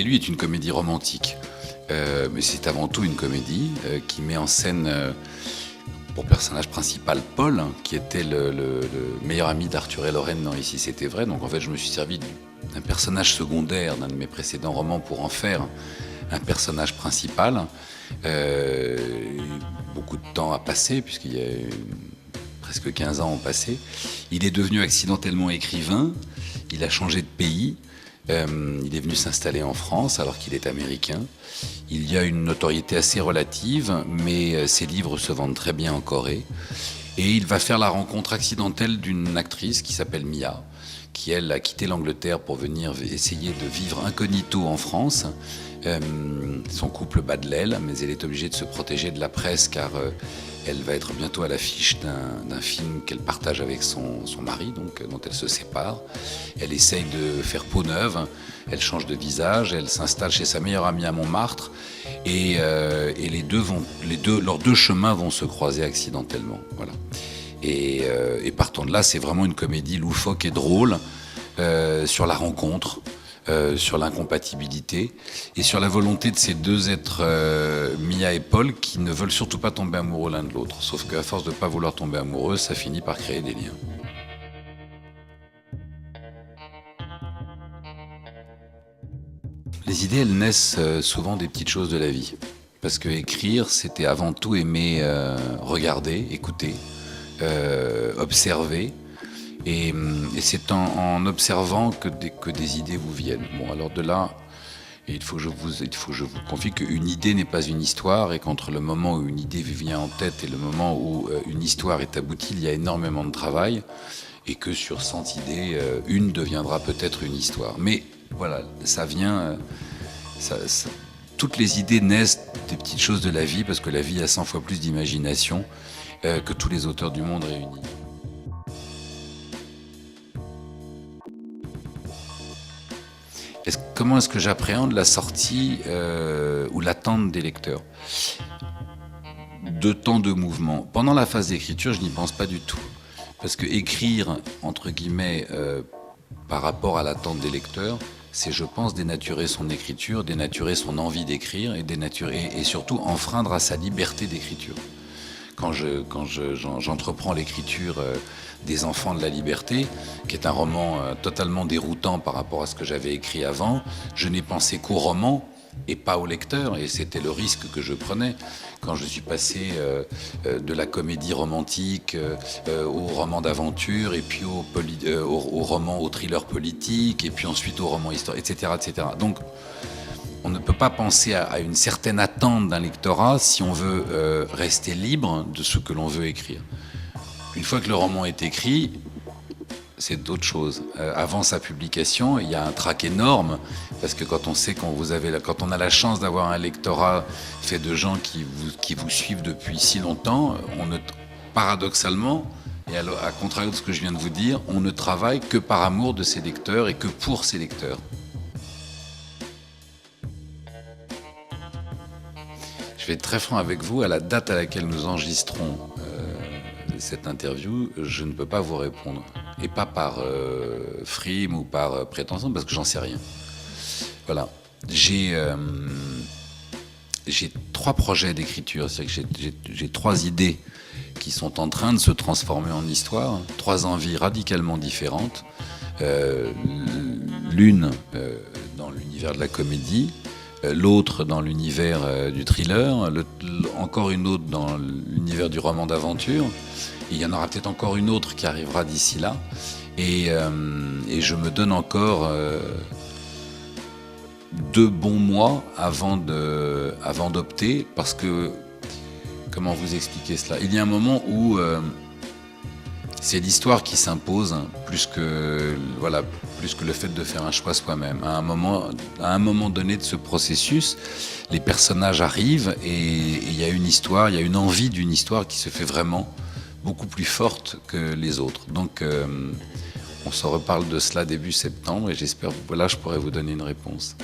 lui est une comédie romantique. Mais c'est avant tout une comédie qui met en scène pour personnage principal Paul, qui était le meilleur ami d'Arthur et Lorraine dans Ici c'était vrai. Donc en fait, je me suis servi d'un personnage secondaire d'un de mes précédents romans pour en faire un personnage principal. Beaucoup de temps a passé, puisqu'il y a presque 15 ans ont passé. Il est devenu accidentellement écrivain, il a changé de pays. Il est venu s'installer en France alors qu'il est américain. Il y a une notoriété assez relative, mais ses livres se vendent très bien en Corée. Et il va faire la rencontre accidentelle d'une actrice qui s'appelle Mia, qui elle a quitté l'Angleterre pour venir essayer de vivre incognito en France. Son couple bat de l'aile, mais elle est obligée de se protéger de la presse car elle va être bientôt à l'affiche d'un film qu'elle partage avec son mari, donc, dont elle se sépare. Elle essaye de faire peau neuve, elle change de visage, elle s'installe chez sa meilleure amie à Montmartre et leurs deux chemins vont se croiser accidentellement. Voilà. Et partant de là, c'est vraiment une comédie loufoque et drôle sur la rencontre, sur l'incompatibilité et sur la volonté de ces deux êtres, Mia et Paul, qui ne veulent surtout pas tomber amoureux l'un de l'autre. Sauf qu'à force de ne pas vouloir tomber amoureux, ça finit par créer des liens. Les idées, elles naissent souvent des petites choses de la vie. Parce que écrire, c'était avant tout aimer regarder, écouter, observer. Et c'est en observant que des idées vous viennent. Bon, alors de là, il faut que je vous confie qu'une idée n'est pas une histoire et qu'entre le moment où une idée vous vient en tête et le moment où une histoire est aboutie, il y a énormément de travail et que sur 100 idées, une deviendra peut-être une histoire. Mais voilà, ça vient... toutes les idées naissent des petites choses de la vie parce que la vie a 100 fois plus d'imagination que tous les auteurs du monde réunis. Comment est-ce que j'appréhende la sortie ou l'attente des lecteurs? De temps de mouvement. Pendant la phase d'écriture, je n'y pense pas du tout. Parce que écrire, entre guillemets, par rapport à l'attente des lecteurs, c'est, je pense, dénaturer son écriture, dénaturer son envie d'écrire et surtout enfreindre à sa liberté d'écriture. Quand j'entreprends l'écriture des Enfants de la Liberté, qui est un roman totalement déroutant par rapport à ce que j'avais écrit avant, je n'ai pensé qu'au roman et pas au lecteur, et c'était le risque que je prenais. Quand je suis passé de la comédie romantique au roman d'aventure, et puis au roman, au thriller politique, et puis ensuite au roman historique, etc., etc. Donc, on ne peut pas penser à une certaine attente d'un lectorat si on veut rester libre de ce que l'on veut écrire. Une fois que le roman est écrit, c'est d'autres choses. Avant sa publication, il y a un trac énorme parce que quand on sait quand on a la chance d'avoir un lectorat fait de gens qui vous suivent depuis si longtemps, paradoxalement, et à contrario de ce que je viens de vous dire, on ne travaille que par amour de ses lecteurs et que pour ses lecteurs. Je vais être très franc avec vous, à la date à laquelle nous enregistrons cette interview, je ne peux pas vous répondre. Et pas par frime ou par prétention, parce que j'en sais rien. Voilà. J'ai 3 projets d'écriture, c'est-à-dire que j'ai 3 idées qui sont en train de se transformer en histoire, 3 envies radicalement différentes. L'une dans l'univers de la comédie, l'autre dans l'univers du thriller, encore une autre dans l'univers du roman d'aventure. Il y en aura peut-être encore une autre qui arrivera d'ici là. Et je me donne encore 2 bons mois avant d'opter, parce que, comment vous expliquer cela? Il y a un moment où c'est l'histoire qui s'impose plus que le fait de faire un choix soi-même. À un moment donné de ce processus, les personnages arrivent et il y a une histoire, il y a une envie d'une histoire qui se fait vraiment beaucoup plus forte que les autres. Donc on se reparle de cela début septembre et j'espère que je pourrai vous donner une réponse.